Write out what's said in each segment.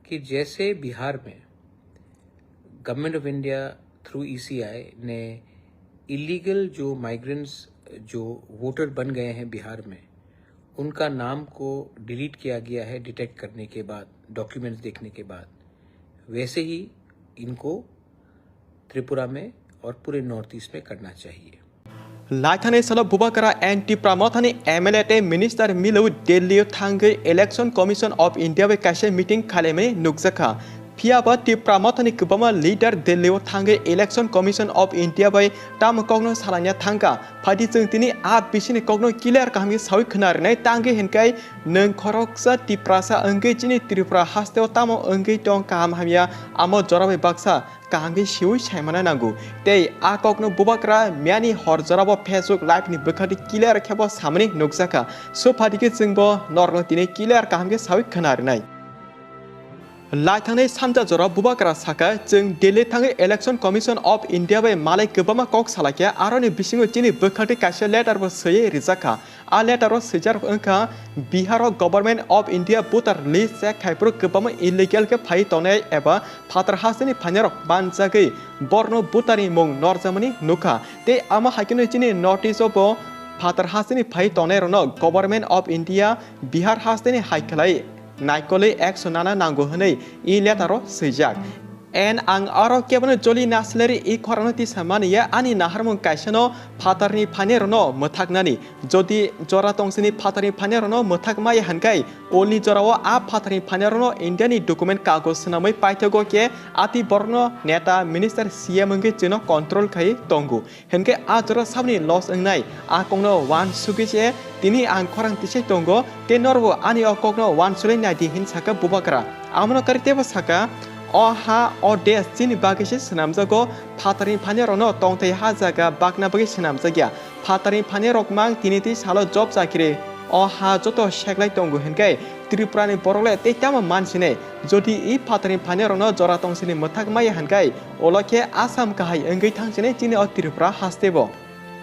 कि जैसे बिहार में government of India through ECI ने इलीगल जो माइग्रेंट्स जो वोटर बन गए हैं बिहार में उनका नाम को डिलीट किया गया है डिटेक्ट करने के बाद, डॉक्यूमेंट्स देखने के बाद, वैसे ही इनको त्रिपुरा में और पूरे नॉर्थ ईस्ट में करना चाहिए। लाइथाने सालो बुबाग्रा एंटी प्रामथानी एमएलए मिनिस्टर मिलौ दिल्ली थांगे इलेक्शन कमिशन ऑफ इंडिया बे कैसे मीटिंग खालेमे नुकजखा फियाबा टी प्रामथानी कबमा लीडर दिल्ली थांगे इलेक्शन कमिशन ऑफ इंडिया बे ताम कगनो सालान्या थांगा फादि जों तिनि आ बिसिनि कगनो क्लियर काहमि सावि खनारनाय तांगे हेनकाय नों खरकसा टी प्रासा अंगे चिनि त्रिपुरा हास्तेव ताम अंगे टं काम हामिया आमो जराबे बाक्सा काहमि सिउ सायमाना नांगौ ते आ कगनो बुबाग्रा म्यानि हर जराबो फेसबुक लाइव नि बखादि क्लियर खेबो सामनि नुकजाखा सो फादिके जोंबो नरनो तिनि क्लियर काहमि सावि खनारनाय लाइथांने सानजा जरा बुबाग्रा साका जों दिल्ली थांगे इलेक्शन कमिशन ऑफ इंडिया बे मालाय गोबामा कक सालाकिया आरोनि बिसिङो चिनि बखादि कासे लेटर बो सये रिजाखा आ लेटर सजार अंका Bihar government of India voter list से खाइप्रो गोबामा इलीगल के फाइ तनाय एबा फातर हासनि फानेर बानजागै बर्नो बुतारि मुं नरजामनि नुखा ते आमा हाकिनो चिनि नोटिस ऑफ फातर हासनि फाइ तनायरनो गवर्नमेंट ऑफ इंडिया बिहार हासनि हाइखलाय नाइकले एक्शन नाना नांगौ हनै इ लेटारो सैजाक एन आं आरो केबनो जलि नासलेरि इ खरानो ति सामानिया आनि नाहारमु काइसनो फातारनि फानेरनो मथाकनानि जदि जरा तंसिनि फातारनि फानेरनो मथाक माय हानकाय ओलि जराव आ फातारनि फानेरनो इंडियानि डकुमेंट कागज सनामै पाइथगो के आति बर्नो नेता मिनिस्टर सीएम अंगे चिनो कंट्रोल खाय तंगु हेनके आ जरा सामनि लॉस अंगनाय आ कंगनो वान सुगिसे तिनि आं खरां तिसे तंगो ते नरबो आनि अकगनो वान सुलै नायदि हिन साका बुबाग्रा आमनो करतेबो साका अहा अदेस चिनि बागैसे सनामजागो फातारनि फानेरनो तंथै हाजागा बागना बगै सनामजागिया फातारनि फानेरक मां तिनिति सालो जब जाकिरे अहा जतो शेगलाय तंगु हेनकाय त्रिपुरानि बरले तेताम मानसिने जदि इ फातारनि फानेरनो जरा तंसिनि मथाक माय हानकाय ओलखे आसाम काहाय अंगै थांसिने चिनि अ त्रिपुरा हास्तेबो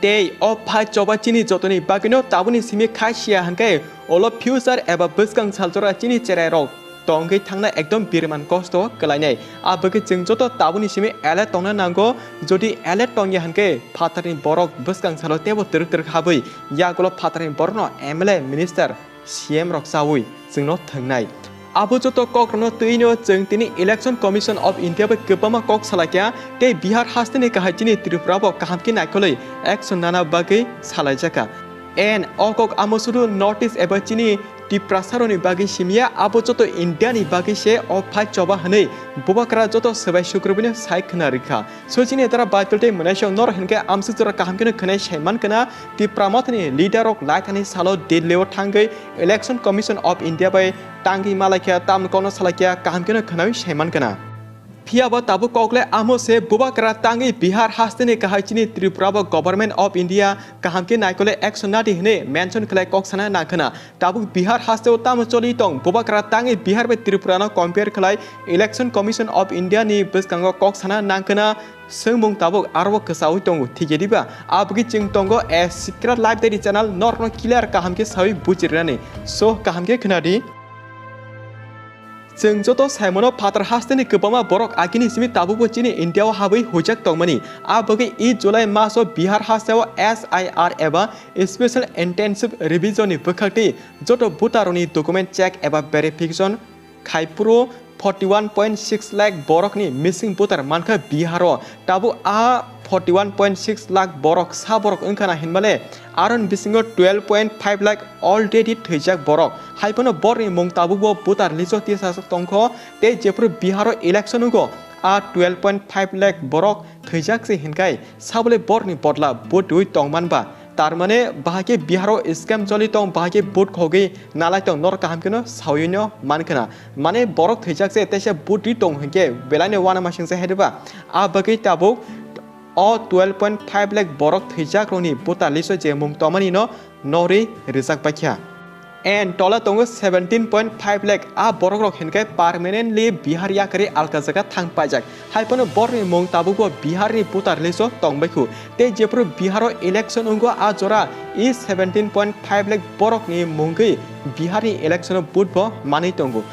ते अ फाइ चबा चिनि जतनि बागैनो ताबुनि सिमि खासिया हानकाय ओलो फ्यूचर एबा बसगां सालजरा चिनि चेरायरक तंगै थांना एकदम बिरमान कष्ट कलायनाय आबगे जों जतो ताबुनि सिमे एले तंना नांगो जदि एले तंगि हानके फातारनि बरक बसगां सालो तेबो तरक तरक हाबै यागलो फातारनि बरनो एमएलए मिनिस्टर सीएम रक्सावै जोंनो थंनाय आबो जतो ककरनो तैनो जों तिनि इलेक्शन कमिशन ऑफ इंडिया बे गोबामा कक सालाकिया ते बिहार हास्तिनि काहायचिनि त्रिपुराबो काहामकि नायखलै एक्शन नाना बागै सालायजाका एन अकक आमसुरु नोटिस एबा चिनि टिप्रासारनि बागै सिमिया आबो जतो इंडियानि बागै से अफाइ चबा हनै बुबाग्रा जतो सबाय शुक्रबिनो साइखना रिखा सोचिने तरा बाइतलते मनायसो नर हनके आमसु जरा काहामकिनो खनाय सायमान कना टिप्रामथनि लीडर ऑफ लाइथानि सालो दिल्लीयाव थांगै इलेक्शन कमिशन ऑफ इंडिया बाय टांगि मालाकिया तामकोनो सालाकिया काहामकिनो खनाय सायमान कना फियाबा ताबु कगले आमो से बुबाग्रा तांगि बिहार हास्तेनि काहायचिनि त्रिपुराबो गवर्नमेंट ऑफ इंडिया काहामके नायकले एक्शन नादि हने मेंशन खलाय कक्सना नाखना ताबु बिहार हास्तेव ताम चलि तंग बुबाग्रा तांगि बिहार बे त्रिपुरानो कंपेयर खलाय इलेक्शन कमिशन ऑफ इंडिया नि बसकांगो कक्सना नाखना संबुं ताबु आरबो कसाउ तंगु थिगेदिबा आबगि चिं तंगो ए सिक्रेट लाइव देरि चैनल नरनो क्लियर काहामके सावि बुजिरनानि सो काहामके खनादि जों जतो साइमनो फातर हास्तेनि गोबामा बरक आकिनि सिमि ताबुबो चिनि इंडियाव हाबै होजाक तंमनि आ बगै इ जुलाई मासो बिहार हास्तेव एसआईआर एबा स्पेशल इंटेंसिव रिविजननि बखाति जतो भोटारनि डकुमेंट चेक एबा वेरिफिकेशन खाइप्रो 41.6 लाख बरकनि मिसिं भोटार मानखा बिहार ताबु आ 41.6 लाख बरक सा बरक ओंखाना हिनमाले आरन बिसिङो 12.5 लाख अलरेडी थैजाक बरक हाइपनो बरनि मुं ताबुबो भोटार लिस्ट तिसा तंखो ते जेफ्रो बिहार इलेक्शन गो आ 12.5 लाख बरक थैजाक से हिनकाय साबले बरनि बदला भोट दुइ तंगमानबा तारमाने बाहाके बिहारो स्कैम चलि तंग बाहाके भोट खोगे नालाय तंग नर काहामकेनो सावयनो मानखना माने बरक थैजाक से तेसे भोट दि तंग हके बेलाने वाना मासिं से हेदबा आ बगै ताबु अ 12.5 लाख बरक थैजाक रोनि भोटार लिस्ट जे मुं तमानि न नरि रिजाक बाख्या एन टला तंगो 17.5 लाख आ बरक रक हिनकाय परमानेंटली बिहार याकरे आलका जगा थांग पाजाक हाइपनो बरनि मुं ताबुगो बिहारनि भोटार लिस्ट तंगबायखु ते जेप्रो बिहार इलेक्शन उंगो आ जरा इ 17.5 लाख बरकनि मुंगै बिहारनि इलेक्शन भोट मानै तंगो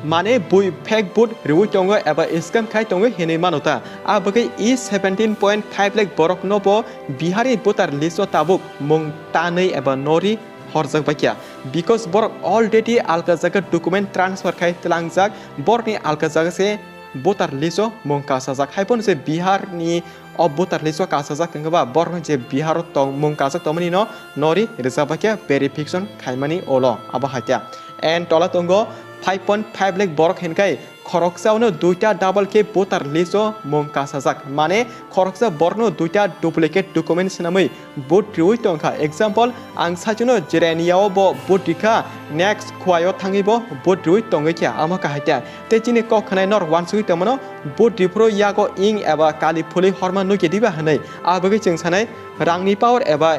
माने बुई फेक बुट रिउ तंगो एबा स्कैम खाय तंगो हेने मानोता आ बगे ई 17.5 लाख बरक नबो बिहारी भोटार लिस्ट ताबुक मुंग तानै एबा नरि हरजक बाकिया बिकॉज बरक ऑलरेडी आलका जगह डॉक्यूमेंट ट्रांसफर खाय तलांगजाक बरनि आलका जगह से भोटार लिस्ट मुंग कासाजाक हायपन से बिहार नि अब भोटार लिस्ट कासाजाक कंगबा बरन जे बिहार तंग मुंग कासाक तमनि न नरि रिजाबाकिया वेरिफिकेशन खायमानि ओलो आबा हात्या एंड टला तंगो 5.5 लाख बरक हेनकाय खरकसावनो दुइटा डाबल के भोटार लिस्ट मुंग कासाजाक माने खरकसा बरनो दुइटा डुप्लिकेट डॉक्यूमेंट्स नामै भोट रिउ तंखा एग्जांपल आं साजुनो जिरानियाव बो भोट दिखा नेक्स्ट खुवायो थांगिबो भोट रिउ तंगैखा आमा काहायता तेजिनि कखनाय नर वानसुइ तमनो भोट रिप्रो यागो इंग एबा काली फुलि हरमा नुकेदिबा हनै आबगै जों सानाय रांनि पावर एबा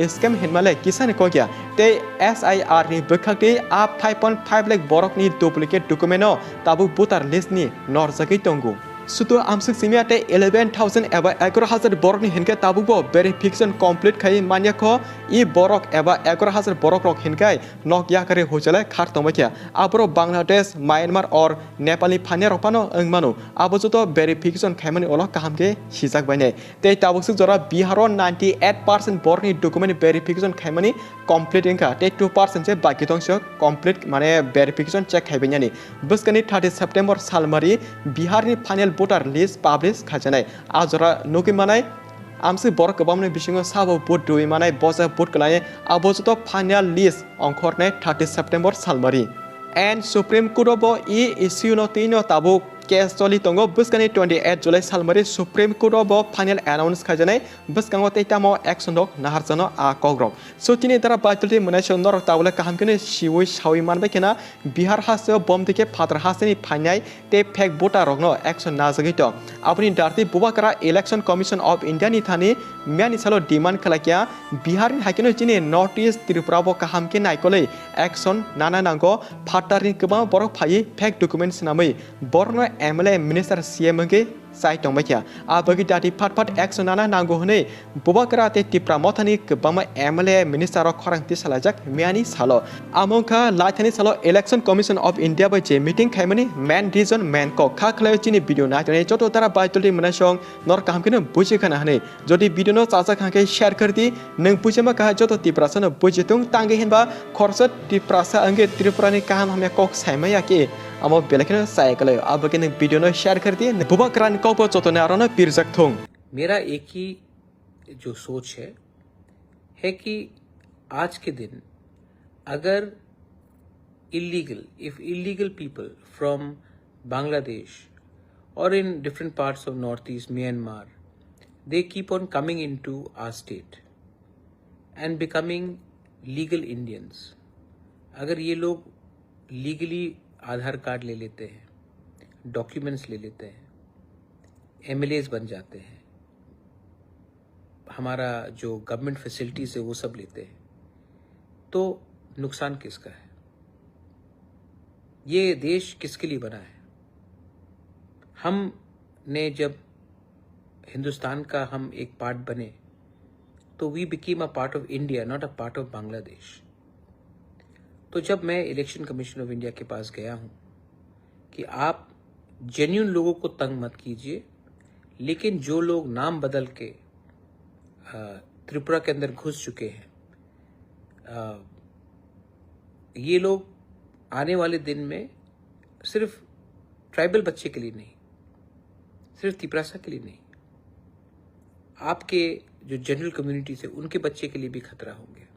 स्कैम हेनमाले किसान को क्या ते SIR नि बखाते आ 5.5 लाख बरक नि डुप्लिकेट डॉक्यूमेंट ताबु भोटार लिस्ट नि नरजकै तंगु सुतो आमसक सिमियाते 11,000 एबा 11,000 बरक नि हेनके ताबुबो वेरिफिकेशन कंप्लीट खाय मान्याखो ई बरक एबा 11,000 बरक रक हेनकाय नक याकरे होचले खार तमख्या आबरो बांग्लादेश म्यांमार और नेपाली फाने रपानो अंगमानो आबोजतो वेरिफिकेशन खायमानि ओला काहामके सिजाक बायने ते ताबुकसक जरा बिहारो 98% बरक नि डॉक्यूमेंट वेरिफिकेशन खायमानि कंप्लीट इंका ते 2% से बाकी दंसो कंप्लीट माने वेरिफिकेशन चेक खायबायनानि बस्कनि 30 सेप्टेम्बर सालमारि बिहारनि फाइनल भोटार लिस्ट पब्लिश खाजानाय आजरा नुकि मानाय आमसे बर गोबामनि बिसिङाव साबो भोट दुइ मानाय बजा भोट गलाय आबोजतो फाइनल लिस्ट अंखरनाय 30 सेप्टेम्बर सालमारि एंड सुप्रीम कोर्ट बो ई इश्यू नो तीनो ताबु केस चलि तंगो बस्कानि 28 जुलाई सालमारि सुप्रीम कोर्ट बो फाइनल अनाउंस खाजानाय बस्कांगो तेतामो एक्शन दक नाहारजनो आ कग्रक सोतिनि दरा बायतलि मनाय सुंदर तावले काहामकेने सिवै सावै मानबाय केना बिहार हासो बम दिके फादर हासनि फाइनाय ते फेक भोटार रगनो एक्शन नाजगितो अपनी दारति बुबाग्रा इलेक्शन कमिशन ऑफ इंडिया नि थानि म्यानि सालो डिमांड खलाकिया बिहार नि हाकिनो जिनि नॉर्थ ईस्ट त्रिपुरा बो काहामके नायकोलै एक्शन नाना नांगो फाटारनि गोबां बरक फायै फेक डॉक्यूमेंट्स नामै बरनो MLA मिनिस्टार CM के साइट तंबायखा आबगि दाति फाट एक्शन नाना नांगो हनै बुबाग्रा ते तिप्रा मथानि गोबां MLA मिनिस्टार खरांति सालाजाक मियानि सालो आमंखा लाइथानि सालो इलेक्शन कमिशन ऑफ इंडिया बाय जे मीटिंग खायमानि मेन रीजन मेन को खाखलायचिनि भिडियो नायतने जतो तारा बायतलि मनासं नर कामकेनो बुझि खाना हनै जदि भिडियो न चाचा खाके शेयर करति नों बुझिमा का जतो तिप्रासन बुझितुं तांगे हेनबा खरस तिप्रासा अंगे त्रिपुरानि काम हमे कक सायमाया के अमो बेलकेनो साइकल आबकेनो वीडियो न शेयर कर दिए बुबाग्रान कौपो चोतने आरोना पिरजक थोंग मेरा एक ही जो सोच है कि आज के दिन अगर इलीगल पीपल फ्रॉम बांग्लादेश और in different parts of North East Myanmar they keep on coming into our state and becoming legal Indians अगर ये लोग लीगली आधार कार्ड ले लेते हैं डॉक्यूमेंट्स ले लेते हैं MLAs बन जाते हैं हमारा जो गवर्नमेंट फैसिलिटीज है वो सब लेते हैं तो नुकसान किसका है ये देश किसके लिए बना है हमने जब हिंदुस्तान का हम एक पार्ट बने तो we became a part of India not a part of Bangladesh तो जब मैं इलेक्शन कमीशन ऑफ इंडिया के पास गया हूं कि आप जेन्युइन लोगों को तंग मत कीजिए लेकिन जो लोग नाम बदल के त्रिपुरा के अंदर घुस चुके हैं ये लोग आने वाले दिन में सिर्फ ट्राइबल बच्चे के लिए नहीं सिर्फ तिपरासा के लिए नहीं आपके जो जनरल कम्युनिटी से उनके बच्चे के लिए भी खतरा होंगे